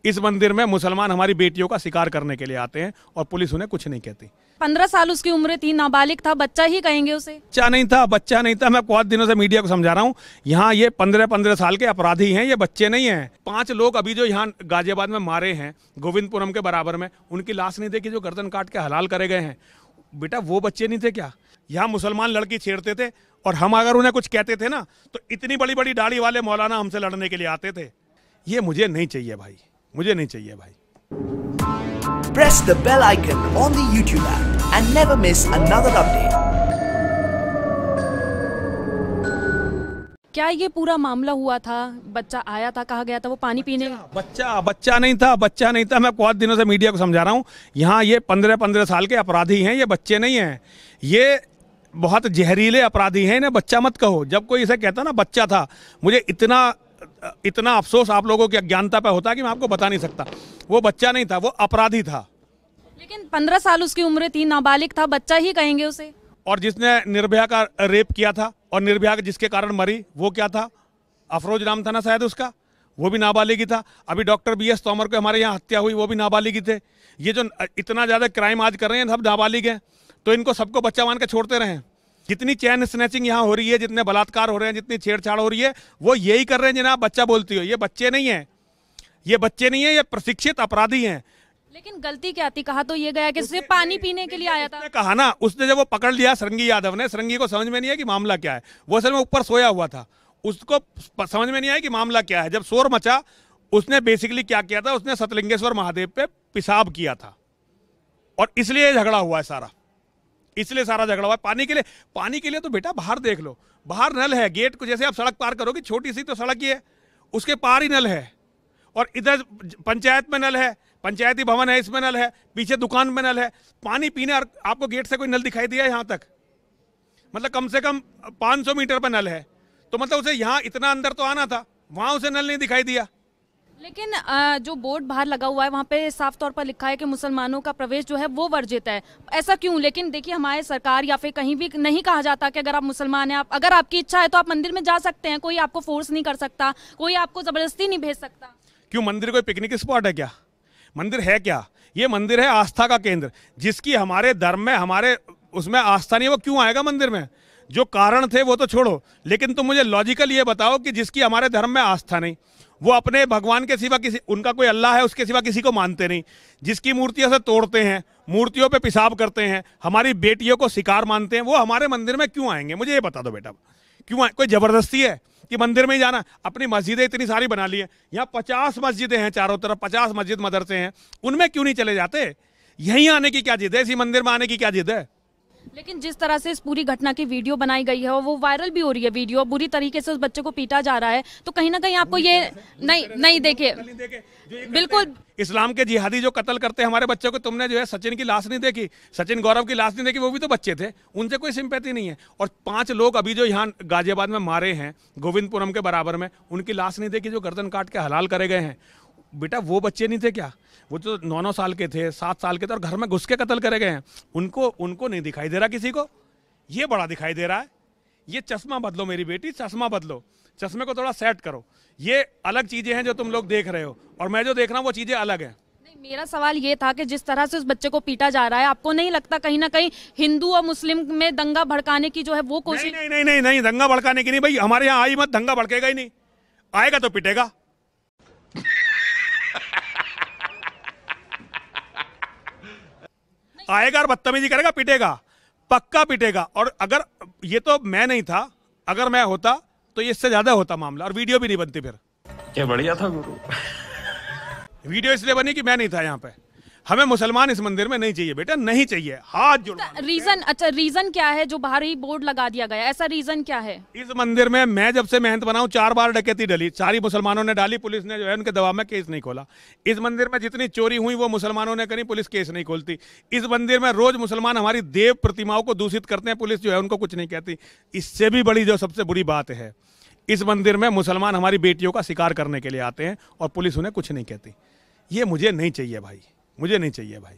इस मंदिर में मुसलमान हमारी बेटियों का शिकार करने के लिए आते हैं और पुलिस उन्हें कुछ नहीं कहती। 15 साल उसकी उम्र थी, नाबालिग था, बच्चा ही कहेंगे उसे। बच्चा नहीं था। मैं बहुत दिनों से मीडिया को समझा रहा हूँ, यहाँ ये 15-15 साल के अपराधी हैं, ये बच्चे नहीं हैं। 5 लोग अभी जो यहाँ गाजियाबाद में मारे हैं, गोविंदपुरम के बराबर में, उनकी लाश नहीं देखी जो गर्दन काट के हलाल करे गए हैं। बेटा वो बच्चे नहीं थे क्या? यहाँ मुसलमान लड़की छेड़ते थे और हम अगर उन्हें कुछ कहते थे ना तो इतनी बड़ी बड़ी दाढ़ी वाले मौलाना हमसे लड़ने के लिए आते थे। ये मुझे नहीं चाहिए भाई, मुझे नहीं चाहिए भाई। Press the bell icon on the YouTube app and never miss another update. क्या ये पूरा मामला हुआ था? बच्चा आया था, कहा गया था वो पानी पीने। बच्चा नहीं था। मैं बहुत दिनों से मीडिया को समझा रहा हूँ, यहाँ ये 15-15 साल के अपराधी हैं, ये बच्चे नहीं हैं। ये बहुत जहरीले अपराधी हैं, इन्हें बच्चा मत कहो। जब कोई इसे कहता ना बच्चा था, मुझे इतना अफसोस आप लोगों की अज्ञानता पे होता कि मैं आपको बता नहीं सकता। वो बच्चा नहीं था, वो अपराधी था। लेकिन 15 साल उसकी उम्र थी, नाबालिग था, बच्चा ही कहेंगे उसे। और जिसने निर्भया का रेप किया था और निर्भया जिसके कारण मरी, वो क्या था? अफरोज नाम था ना शायद उसका, वो भी नाबालिग ही था। अभी डॉक्टर BS तोमर को हमारे यहाँ हत्या हुई, वो भी नाबालिग ही थे। ये जो इतना ज़्यादा क्राइम आज कर रहे हैं सब नाबालिग हैं, तो इनको सबको बच्चा मान के छोड़ते रहें। जितनी चैन स्नैचिंग यहाँ हो रही है, जितने बलात्कार हो रहे हैं, जितनी छेड़छाड़ हो रही है, वो यही कर रहे हैं जिन्हें आप बच्चा बोलती हो। ये बच्चे नहीं हैं, ये प्रशिक्षित अपराधी हैं। लेकिन गलती क्या थी? कहा तो ये गया कि सिर्फ पानी पीने के लिए आया था। कहा ना, उसने जब वो पकड़ लिया सरंगी यादव ने, सरंगी को समझ में नहीं है कि मामला क्या है। वो असल में ऊपर सोया हुआ था, उसको समझ में नहीं आया कि मामला क्या है। जब शोर मचा, उसने बेसिकली क्या किया था, उसने सतलिंगेश्वर महादेव पे पेशाब किया था और इसलिए झगड़ा हुआ है सारा। इसलिए सारा झगड़ा हुआ है पानी के लिए। तो बेटा बाहर देख लो, बाहर नल है, गेट को जैसे आप सड़क पार करोगे, छोटी सी तो सड़क ही है, उसके पार ही नल है। और इधर पंचायत में नल है, पंचायती भवन है, इसमें नल है, पीछे दुकान में नल है। पानी पीने और आपको गेट से कोई नल दिखाई दिया यहाँ तक? मतलब कम से कम 500 मीटर पर नल है, तो मतलब उसे यहाँ इतना अंदर तो आना था, वहां उसे नल नहीं दिखाई दिया। लेकिन जो बोर्ड बाहर लगा हुआ है वहाँ पे साफ तौर पर लिखा है कि मुसलमानों का प्रवेश जो है वो वर्जित है। ऐसा क्यों? लेकिन देखिए, हमारे सरकार या फिर कहीं भी नहीं कहा जाता कि अगर आप मुसलमान हैं, अगर आपकी इच्छा है तो आप मंदिर में जा सकते हैं, कोई आपको फोर्स नहीं कर सकता, कोई आपको जबरदस्ती नहीं भेज सकता। क्यों? मंदिर कोई पिकनिक स्पॉट है क्या? मंदिर है क्या? ये मंदिर है आस्था का केंद्र। जिसकी हमारे धर्म में, हमारे उसमें आस्था नहीं है, वो क्यों आएगा मंदिर में? जो कारण थे वो तो छोड़ो, लेकिन तुम मुझे लॉजिकल ये बताओ कि जिसकी हमारे धर्म में आस्था नहीं, वो अपने भगवान के सिवा उनका कोई अल्लाह है, उसके सिवा किसी को मानते नहीं, जिसकी मूर्तियों से तोड़ते हैं, मूर्तियों पे पेशाब करते हैं, हमारी बेटियों को शिकार मानते हैं, वो हमारे मंदिर में क्यों आएंगे? मुझे ये बता दो बेटा, क्यों कोई जबरदस्ती है कि मंदिर में ही जाना? अपनी मस्जिदें इतनी सारी बना ली है, यहाँ 50 मस्जिदें हैं चारों तरफ, 50 मस्जिद मदरसे हैं, उनमें क्यों नहीं चले जाते? यहीं आने की क्या जिद है? इसी मंदिर में आने की क्या जिद है? लेकिन जिस तरह से इस पूरी घटना की वीडियो बनाई गई है और वो वायरल भी हो रही है वीडियो, बुरी तरीके से उस बच्चे को पीटा जा रहा है, तो कहीं ना कहीं आपको ये नहीं देखे बिल्कुल इस्लाम के जिहादी जो कत्ल करते हैं हमारे बच्चों को, तुमने जो है सचिन की लाश नहीं देखी, सचिन गौरव की लाश नहीं देखी, वो भी तो बच्चे थे, उनसे कोई सिंपैथी नहीं है। और 5 लोग अभी जो यहाँ गाजियाबाद में मारे हैं, गोविंदपुरम के बराबर में, उनकी लाश नहीं देखी जो गर्दन काट के हलाल करे गए हैं। बेटा वो बच्चे नहीं थे क्या? वो तो 9-9 साल के थे, 7 साल के थे, और घर में घुस के कत्ल करे गए हैं। उनको नहीं दिखाई दे रहा किसी को? ये बड़ा दिखाई दे रहा है। ये चश्मा बदलो मेरी बेटी, चश्मा बदलो, चश्मे को थोड़ा सेट करो। ये अलग चीजें हैं जो तुम लोग देख रहे हो और मैं जो देख रहा हूँ वो चीजें अलग है। मेरा सवाल ये था कि जिस तरह से उस बच्चे को पीटा जा रहा है, आपको नहीं लगता कहीं ना कहीं हिंदू और मुस्लिम में दंगा भड़काने की जो है वो कोशिश? नहीं, दंगा भड़काने की नहीं भाई, हमारे यहाँ आई मत, दंगा भड़केगा ही नहीं, आएगा तो पिटेगा। आएगा और बदतमीजी करेगा, पिटेगा, पक्का पिटेगा। और अगर ये तो मैं नहीं था, अगर मैं होता तो इससे ज्यादा होता मामला और वीडियो भी नहीं बनती। फिर क्या बढ़िया था गुरु। वीडियो इसलिए बनी कि मैं नहीं था यहाँ पे। हमें मुसलमान इस मंदिर में नहीं चाहिए बेटा, नहीं चाहिए, हाथ जोड़ो। रीजन? अच्छा, रीजन क्या है जो बाहर ही बोर्ड लगा दिया गया? ऐसा रीजन क्या है? इस मंदिर में मैं जब से महंत बनाऊं 4 बार डकैती डली, सारी मुसलमानों ने डाली, पुलिस ने जो है उनके दबाव में केस नहीं खोला। इस मंदिर में जितनी चोरी हुई वो मुसलमानों ने करी, पुलिस केस नहीं खोलती। इस मंदिर में रोज मुसलमान हमारी देव प्रतिमाओं को दूषित करते हैं, पुलिस जो है उनको कुछ नहीं कहती। इससे भी बड़ी जो सबसे बुरी बात है, इस मंदिर में मुसलमान हमारी बेटियों का शिकार करने के लिए आते हैं और पुलिस उन्हें कुछ नहीं कहती। ये मुझे नहीं चाहिए भाई, मुझे नहीं चाहिए भाई।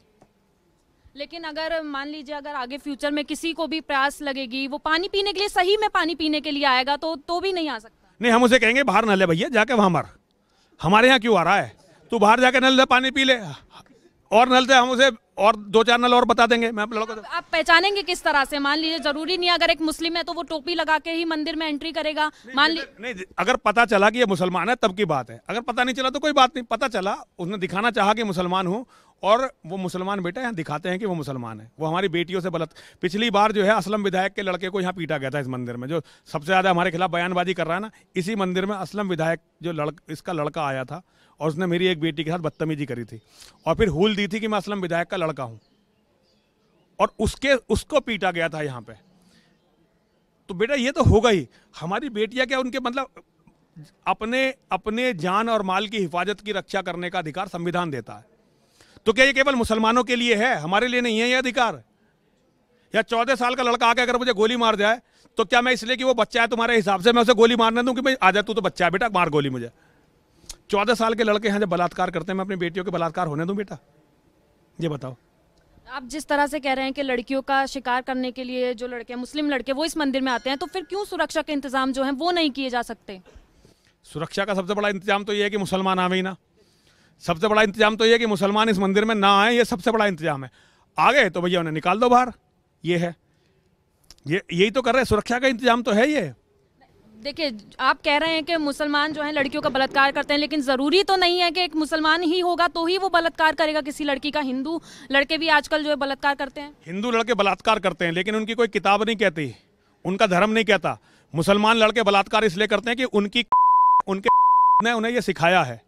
लेकिन अगर मान लीजिए अगर आगे फ्यूचर में किसी को भी प्यास लगेगी, वो पानी पीने के लिए, सही में पानी पीने के लिए आएगा, तो भी नहीं आ सकता? नहीं, हम उसे कहेंगे बाहर नल है भैया, जाके वहां मर, हमारे यहाँ क्यों आ रहा है? तू बाहर जाके नल से पानी पी ले, और नल से हम उसे और 2-4 नल और बता देंगे। मैं लड़कों को आप पहचानेंगे किस तरह से? मान लीजिए जरूरी नहीं है अगर एक मुस्लिम है तो वो टोपी लगा के ही मंदिर में एंट्री करेगा, मान लीजिए। नहीं, अगर पता चला कि ये मुसलमान है तब की बात है, अगर पता नहीं चला तो कोई बात नहीं। पता चला, उसने दिखाना चाहा कि मुसलमान हूँ, और वो मुसलमान बेटा यहाँ दिखाते हैं कि वो मुसलमान है। वो हमारी बेटियों से पिछली बार जो है असलम विधायक के लड़के को यहाँ पीटा गया था इस मंदिर में, जो सबसे ज़्यादा हमारे खिलाफ बयानबाजी कर रहा है ना, इसी मंदिर में असलम विधायक जो इसका लड़का आया था, और उसने मेरी एक बेटी के साथ बदतमीजी करी थी, और फिर हूल दी थी कि मैं असलम विधायक का लड़का हूँ, और उसको पीटा गया था यहाँ पे। तो बेटा ये तो होगा ही। हमारी बेटियां क्या, उनके मतलब अपने जान और माल की हिफाजत की रक्षा करने का अधिकार संविधान देता है। तो क्या ये केवल मुसलमानों के लिए है, हमारे लिए नहीं है ये अधिकार? या 14 साल का लड़का आके अगर मुझे गोली मार जाए तो क्या मैं इसलिए कि वो बच्चा है तुम्हारे हिसाब से मैं उसे गोली मारने दूं कि भाई आ जा तू तो बच्चा है बेटा मार गोली मुझे? 14 साल के लड़के यहाँ जब बलात्कार करते हैं, मैं अपनी बेटियों के बलात्कार होने दूं बेटा? ये बताओ। आप जिस तरह से कह रहे हैं कि लड़कियों का शिकार करने के लिए जो लड़के, मुस्लिम लड़के, वो इस मंदिर में आते हैं, तो फिर क्यों सुरक्षा के इंतजाम जो हैं वो नहीं किए जा सकते? सुरक्षा का सबसे बड़ा इंतजाम तो ये है कि मुसलमान आवे ही ना। सबसे बड़ा इंतजाम तो ये है कि मुसलमान इस मंदिर में ना आए, ये सबसे बड़ा इंतजाम है। आ गए तो भैया उन्हें निकाल दो बाहर, ये है, यही तो कर रहे हैं। सुरक्षा का इंतजाम तो है ये। देखिए, आप कह रहे हैं कि मुसलमान जो है लड़कियों का बलात्कार करते हैं, लेकिन जरूरी तो नहीं है कि एक मुसलमान ही होगा तो ही वो बलात्कार करेगा किसी लड़की का। हिंदू लड़के भी आजकल जो है बलात्कार करते हैं। हिंदू लड़के बलात्कार करते हैं, लेकिन उनकी कोई किताब नहीं कहती, उनका धर्म नहीं कहता। मुसलमान लड़के बलात्कार इसलिए करते हैं कि उनके ने उन्हें यह सिखाया है।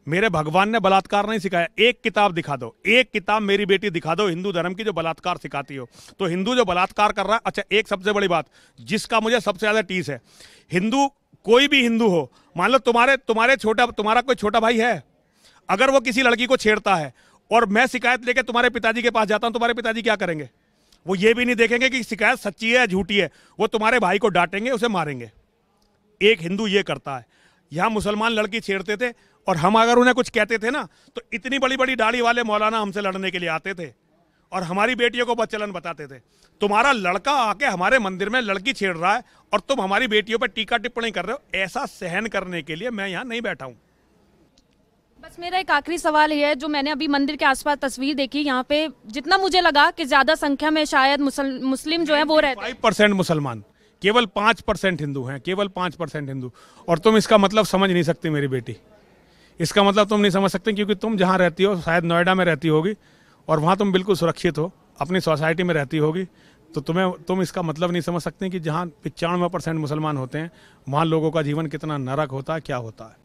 मेरे भगवान ने बलात्कार नहीं सिखाया। एक किताब दिखा दो, एक किताब मेरी बेटी दिखा दो हिंदू धर्म की जो बलात्कार सिखाती हो। तो हिंदू जो बलात्कार कर रहा है, अच्छा एक सबसे बड़ी बात जिसका मुझे सबसे ज्यादा टीस है, हिंदू कोई भी हिंदू हो, मान लो तुम्हारा कोई छोटा भाई है, अगर वो किसी लड़की को छेड़ता है और मैं शिकायत लेके तुम्हारे पिताजी के पास जाता हूं, तुम्हारे पिताजी क्या करेंगे? वो ये भी नहीं देखेंगे कि शिकायत सच्ची है या झूठी है, वो तुम्हारे भाई को डांटेंगे, उसे मारेंगे। एक हिंदू ये करता है। यहां मुसलमान लड़की छेड़ते थे और हम अगर उन्हें कुछ कहते थे ना तो इतनी बड़ी बड़ी दाढ़ी वाले मौलाना हमसे लड़ने के लिए आते थे और हमारी बेटियों को बदचलन बताते थे। तुम्हारा लड़का आके हमारे मंदिर में लड़की छेड़ रहा है और तुम हमारी बेटियों पर टीका टिप्पणी कर रहे हो, ऐसा सहन करने के लिए मैं यहाँ नहीं बैठा हूँ। बस मेरा एक आखिरी सवाल ये है, जो मैंने अभी मंदिर के आसपास तस्वीर देखी, यहाँ पे जितना मुझे लगा कि ज्यादा संख्या में शायद मुस्लिम जो है वो रहते हैं। 5% मुसलमान, केवल 5% हिंदू हैं, केवल 5% हिंदू। और तुम इसका मतलब समझ नहीं सकती मेरी बेटी, इसका मतलब तुम नहीं समझ सकते, क्योंकि तुम जहाँ रहती हो, शायद नोएडा में रहती होगी, और वहाँ तुम बिल्कुल सुरक्षित हो, अपनी सोसाइटी में रहती होगी, तो तुम इसका मतलब नहीं समझ सकते कि जहाँ 95% मुसलमान होते हैं वहाँ लोगों का जीवन कितना नरक होता है, क्या होता है।